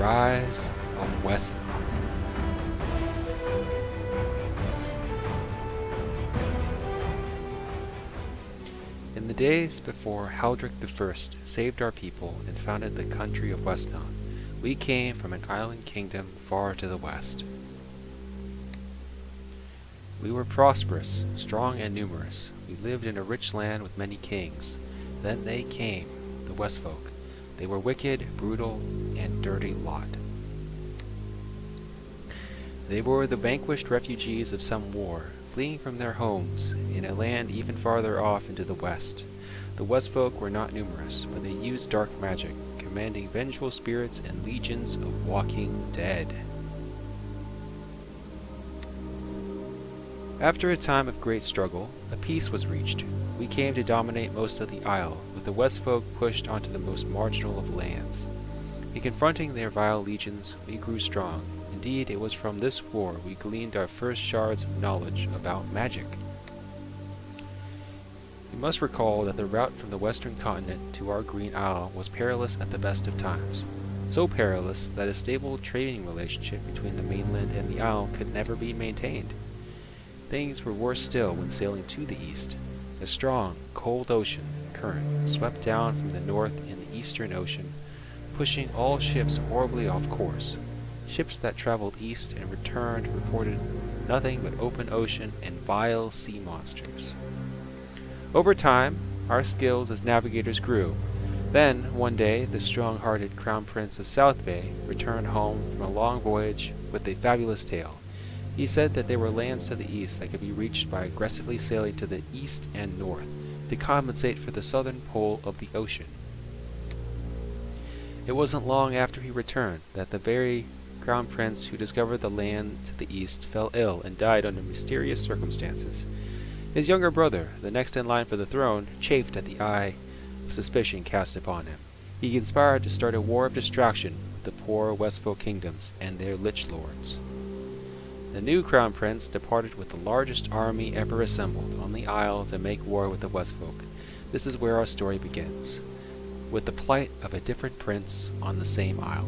Rise of Wesnoth. In the days before Haldric I saved our people and founded the country of Wesnoth, we came from an island kingdom far to the west. We were prosperous, strong, and numerous. We lived in a rich land with many kings. Then they came, the Wesfolk. They were wicked, brutal, and dirty lot. They were the vanquished refugees of some war, fleeing from their homes in a land even farther off into the west. The Wesfolk were not numerous, but they used dark magic, commanding vengeful spirits and legions of walking dead. After a time of great struggle, a peace was reached. We came to dominate most of the Isle, with the Wesfolk pushed onto the most marginal of lands. In confronting their vile legions, we grew strong. Indeed, it was from this war we gleaned our first shards of knowledge about magic. You must recall that the route from the western continent to our Green Isle was perilous at the best of times. So perilous that a stable trading relationship between the mainland and the Isle could never be maintained. Things were worse still when sailing to the east. A strong, cold ocean current swept down from the north in the eastern ocean, pushing all ships horribly off course. Ships that traveled east and returned reported nothing but open ocean and vile sea monsters. Over time, our skills as navigators grew. Then, one day, the strong-hearted Crown Prince of Southbay returned home from a long voyage with a fabulous tale. He said that there were lands to the east that could be reached by aggressively sailing to the east and north to compensate for the southern pole of the ocean. It wasn't long after he returned that the very Crown Prince who discovered the land to the east fell ill and died under mysterious circumstances. His younger brother, the next in line for the throne, chafed at the eye of suspicion cast upon him. He conspired to start a war of destruction with the poor Wesfolk kingdoms and their Lich-Lords. The new Crown Prince departed with the largest army ever assembled on the Isle to make war with the Wesfolk. This is where our story begins, with the plight of a different prince on the same Isle.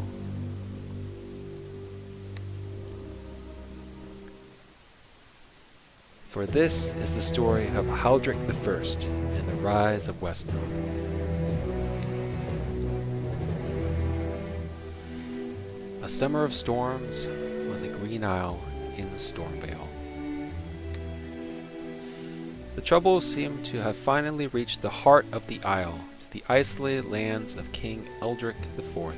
For this is the story of Haldric I and the Rise of Wesnoth. A summer of storms on the Green Isle in the Stormvale. The troubles seem to have finally reached the heart of the Isle, the isolated lands of King Eldaric IV.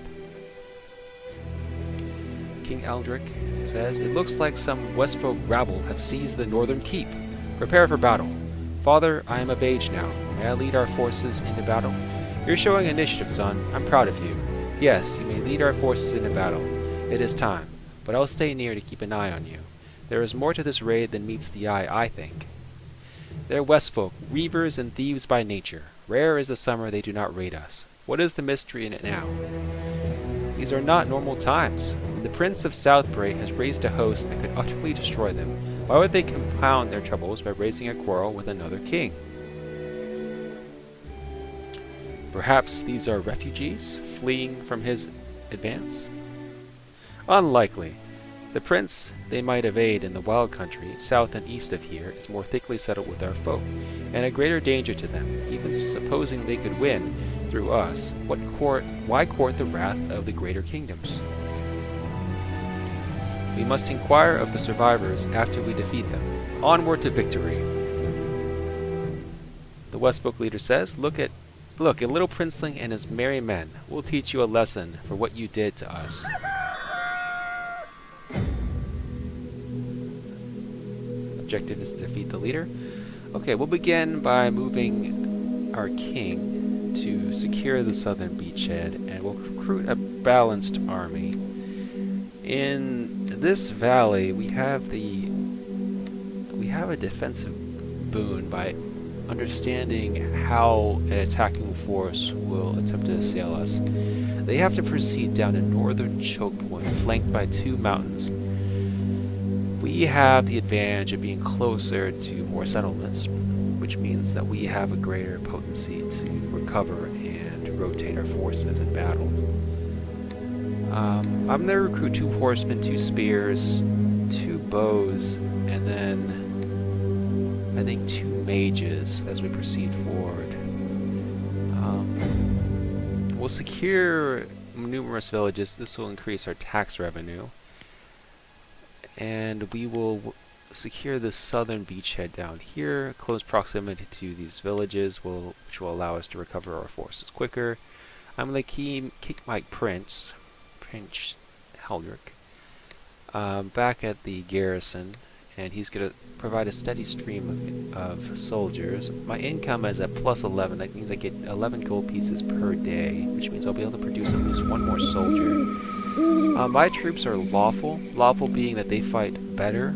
King Eldaric says, "It looks like some Wesfolk rabble have seized the northern keep. Prepare for battle. Father, I am of age now. May I lead our forces into battle? You're showing initiative, son. I'm proud of you. Yes, you may lead our forces into battle. It is time, but I'll stay near to keep an eye on you. There is more to this raid than meets the eye, I think. They're Wesfolk, reavers and thieves by nature. Rare is the summer they do not raid us. What is the mystery in it now? These are not normal times. The Prince of Southbray has raised a host that could utterly destroy them. Why would they compound their troubles by raising a quarrel with another king? Perhaps these are refugees, fleeing from his advance? Unlikely. The prince they might evade in the wild country, south and east of here, is more thickly settled with our folk, and a greater danger to them. Even supposing they could win through us, why court the wrath of the greater kingdoms? We must inquire of the survivors after we defeat them. Onward to victory." The Wesfolk leader says, Look, a little princeling and his merry men. We'll teach you a lesson for what you did to us. Objective is to defeat the leader. Okay, we'll begin by moving our king to secure the southern beachhead, and we'll recruit a balanced army. In this valley, we have a defensive boon by understanding how an attacking force will attempt to assail us. They have to proceed down a northern choke point flanked by two mountains. We have the advantage of being closer to more settlements, which means that we have a greater potency to recover and rotate our forces in battle. I'm going to recruit 2 horsemen, 2 spears, 2 bows, and then I think 2 mages as we proceed forward. We'll secure numerous villages. This will increase our tax revenue. And we will secure the southern beachhead down here. Close proximity to these villages which will allow us to recover our forces quicker. I'm going to keep my Prince Haldric, back at the garrison, and he's going to provide a steady stream of soldiers. My income is at plus 11. That means I get 11 gold pieces per day, which means I'll be able to produce at least 1 more soldier. My troops are lawful. Lawful being that they fight better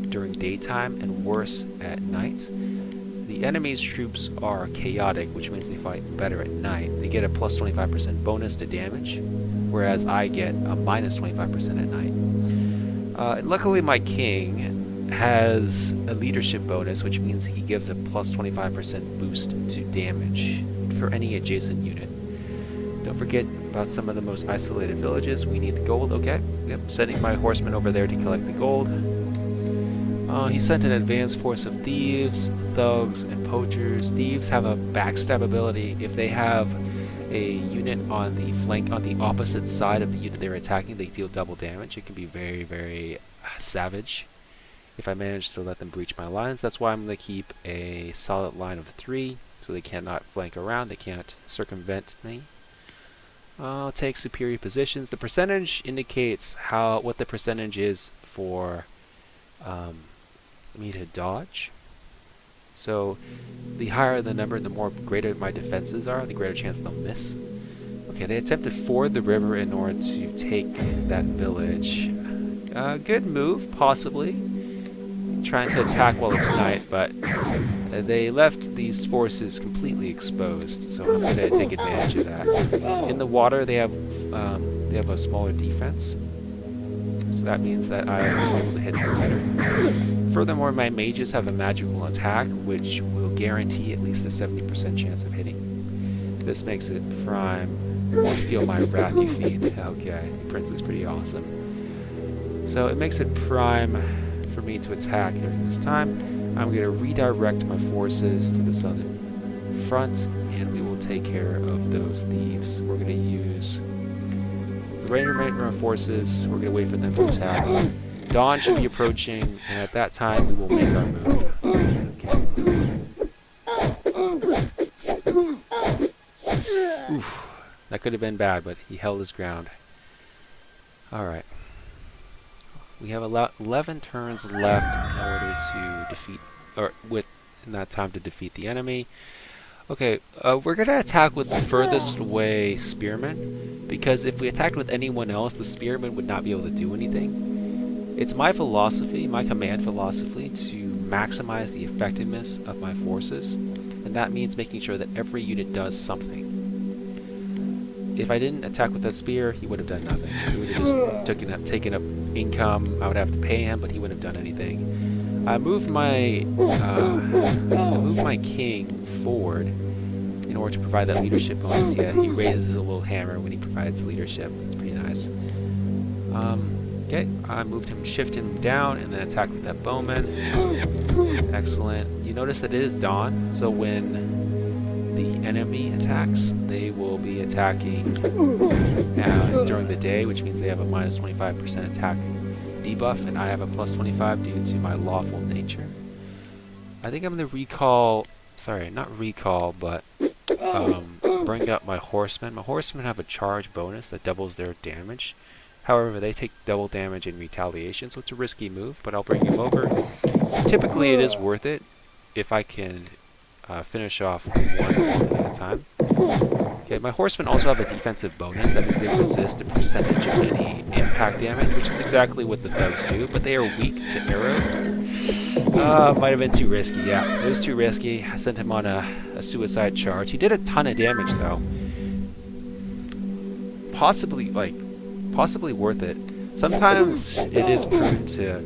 during daytime and worse at night. The enemy's troops are chaotic, which means they fight better at night. They get a plus 25% bonus to damage, whereas I get a minus 25% at night. Luckily, my king has a leadership bonus, which means he gives a plus 25% boost to damage for any adjacent unit. Don't forget about some of the most isolated villages. We need the gold. Okay, yep, sending my horsemen over there to collect the gold. He sent an advanced force of thieves, thugs, and poachers. Thieves have a backstab ability. If they have a unit on the flank, on the opposite side of the unit they're attacking, they deal double damage. It can be very, very savage if I manage to let them breach my lines. That's why I'm going to keep a solid line of 3, so they cannot flank around, they can't circumvent me. I'll take superior positions. The percentage indicates what the percentage is for me to dodge. So the higher the number, the more greater my defenses are, the greater chance they'll miss. Okay, they attempted to ford the river in order to take that village. Good move, possibly. Trying to attack while it's night, but they left these forces completely exposed, so I'm going to take advantage of that. In the water, they have a smaller defense, so that means that I'm able to hit them better. Furthermore, my mages have a magical attack, which will guarantee at least a 70% chance of hitting. This makes it prime. Feel my wrath, you fiend. Okay, Prince is pretty awesome. So it makes it prime for me to attack during this time. I'm going to redirect my forces to the southern front, and we will take care of those thieves. We're going to use the Ranger forces. We're going to wait for them to attack. Dawn should be approaching, and at that time we will make our move. Okay. Oof. That could have been bad, but he held his ground. Alright. We have 11 turns left in order to defeat, in that time to defeat the enemy. Okay, we're going to attack with the furthest away spearmen, because if we attacked with anyone else, the spearmen would not be able to do anything. It's my philosophy, my command philosophy, to maximize the effectiveness of my forces, and that means making sure that every unit does something. If I didn't attack with that spear, he would have done nothing. He would have just taken up income. I would have to pay him, but he wouldn't have done anything. I moved my king forward in order to provide that leadership bonus. Yeah, he raises a little hammer when he provides leadership. It's pretty nice. Okay, I moved him, shift him down, and then attack with that bowman. Excellent. You notice that it is dawn, so when the enemy attacks, they will be attacking during the day, which means they have a minus 25% attack debuff, and I have a plus 25 due to my lawful nature. I think I'm going to bring up my horsemen. My horsemen have a charge bonus that doubles their damage. However, they take double damage in retaliation, so it's a risky move, but I'll bring him over. Typically, it is worth it if I can finish off one at a time. Okay, my horsemen also have a defensive bonus. That means they resist a percentage of any impact damage, which is exactly what the thugs do, but they are weak to arrows. Might have been too risky, yeah. It was too risky. I sent him on a suicide charge. He did a ton of damage, though. Possibly worth it. Sometimes it is prudent to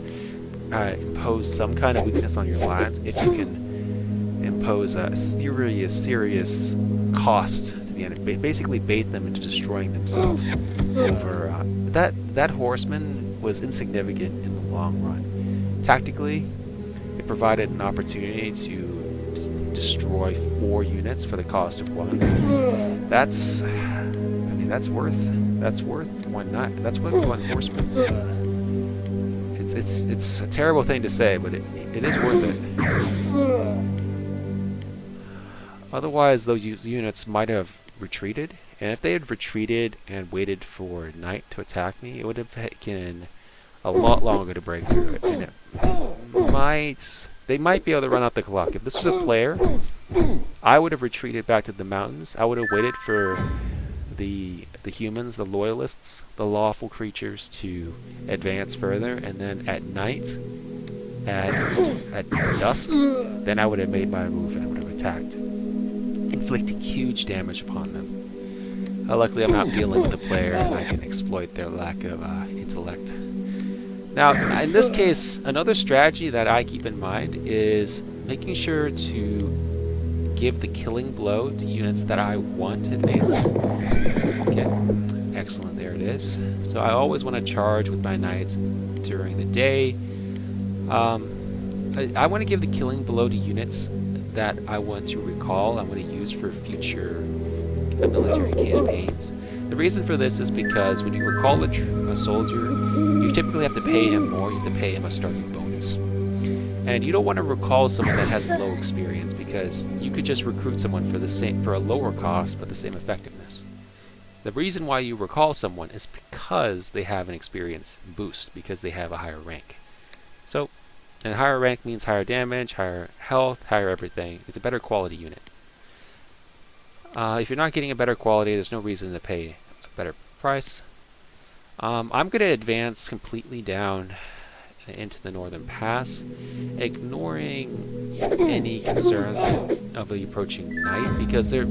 impose some kind of weakness on your lines if you can impose a serious cost to the enemy. Basically bait them into destroying themselves. over. That horseman was insignificant in the long run. Tactically, it provided an opportunity to destroy 4 units for the cost of 1. That's, I mean, that's worth 1 knight. That's worth 1 horseman. It's a terrible thing to say, but it is worth it. Otherwise, those units might have retreated, and if they had retreated and waited for night to attack me, it would have taken a lot longer to break through it. And they might be able to run out the clock. If this was a player, I would have retreated back to the mountains. I would have waited for the humans, the loyalists, the lawful creatures to advance further, and then at night, at dusk, then I would have made my move and would have attacked, inflicting huge damage upon them. Luckily, I'm not dealing with the player, and I can exploit their lack of intellect. Now, in this case, another strategy that I keep in mind is making sure to give the killing blow to units that I want to advance. Okay, excellent, there it is. So I always want to charge with my knights during the day. I want to give the killing blow to units that I want to recall, I want to use for future military campaigns. The reason for this is because when you recall a soldier, you typically have to pay him more, you have to pay him a starting bonus. And you don't want to recall someone that has low experience, because you could just recruit someone for a lower cost but the same effectiveness. The reason why you recall someone is because they have an experience boost, because they have a higher rank. So, and higher rank means higher damage, higher health, higher everything. It's a better quality unit. If you're not getting a better quality, there's no reason to pay a better price. I'm going to advance completely down into the northern pass, ignoring any concerns of the approaching night, because their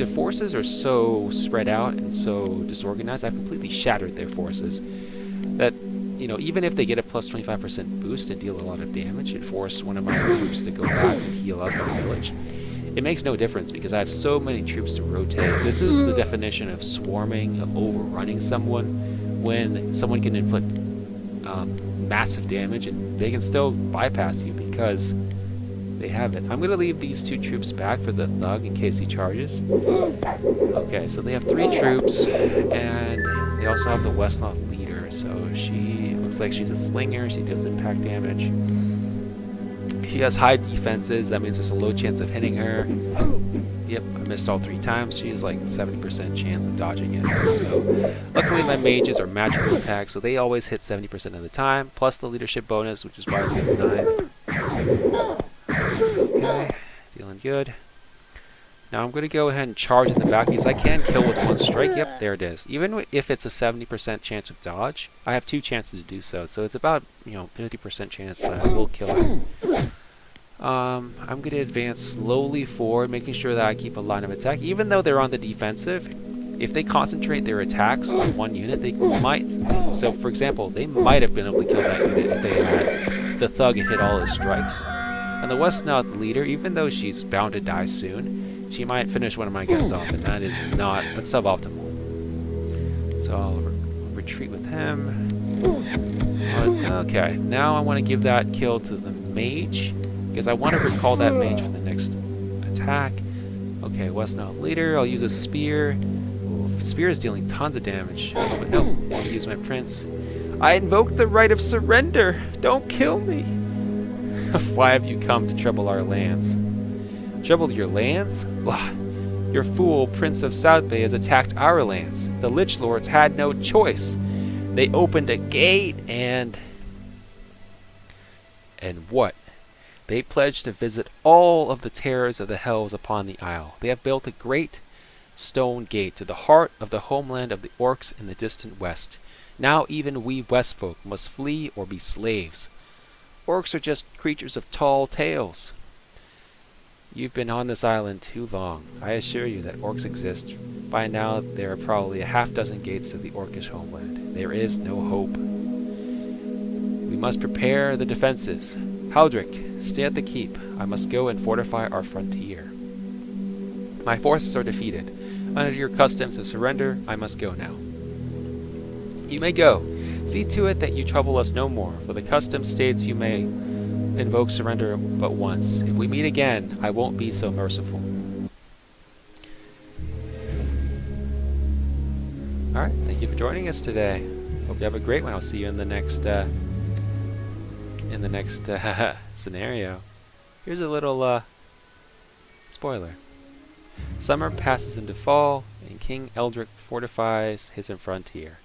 forces are so spread out and so disorganized. I've completely shattered their forces that, you know, even if they get a plus 25% boost and deal a lot of damage and force one of my troops to go back and heal up our village, it makes no difference because I have so many troops to rotate. This is the definition of swarming, of overrunning someone, when someone can inflict massive damage and they can still bypass you because they have it. I'm going to leave these 2 troops back for the thug in case he charges. Okay, so they have 3 troops, and they also have the Wesnoth leader. So she looks like she's a slinger. She does impact damage. She has high defenses. That means there's a low chance of hitting her. Yep, I missed all 3 times. She has like 70% chance of dodging it. So, luckily my mages are magical attacks, so they always hit 70% of the time, plus the leadership bonus, which is why it takes 9. Okay, feeling good. Now I'm going to go ahead and charge in the back because I can kill with 1 strike. Yep, there it is. Even if it's a 70% chance of dodge, I have 2 chances to do so. So it's about, 50% chance that I will kill her. I'm going to advance slowly forward, making sure that I keep a line of attack. Even though they're on the defensive, if they concentrate their attacks on 1 unit, they might. So, for example, they might have been able to kill that unit if they had the thug had hit all his strikes. And the Wesnoth leader, even though she's bound to die soon, she might finish one of my guns off, and that's suboptimal. So I'll retreat with him. Okay, now I want to give that kill to the mage, because I want to recall that mage for the next attack. Okay, Wesnoth leader, I'll use a spear. Ooh, spear is dealing tons of damage. But no, I'll use my prince. I invoke the right of surrender! Don't kill me! Why have you come to trouble our lands? Trouble your lands? Blah. Your fool, Prince of South Bay, has attacked our lands. The Lich-Lords had no choice. They opened a gate and what? They pledged to visit all of the terrors of the hells upon the isle. They have built a great stone gate to the heart of the homeland of the orcs in the distant west. Now even we Wesfolk must flee or be slaves. Orcs are just creatures of tall tales. You've been on this island too long. I assure you that orcs exist. By now there are probably a half-dozen gates to the orcish homeland. There is no hope. We must prepare the defenses. Haldric, stay at the keep. I must go and fortify our frontier. My forces are defeated. Under your customs of surrender, I must go now. You may go. See to it that you trouble us no more, for the custom states you may invoke surrender but once. If we meet again, I won't be so merciful. Alright, thank you for joining us today. Hope you have a great one. I'll see you in the next scenario. Here's a little spoiler. Summer passes into fall, and King Eldaric fortifies his frontier.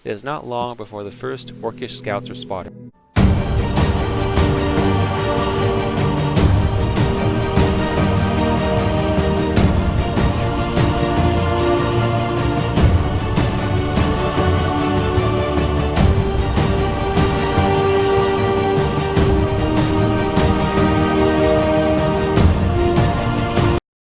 It is not long before the first orcish scouts are spotted.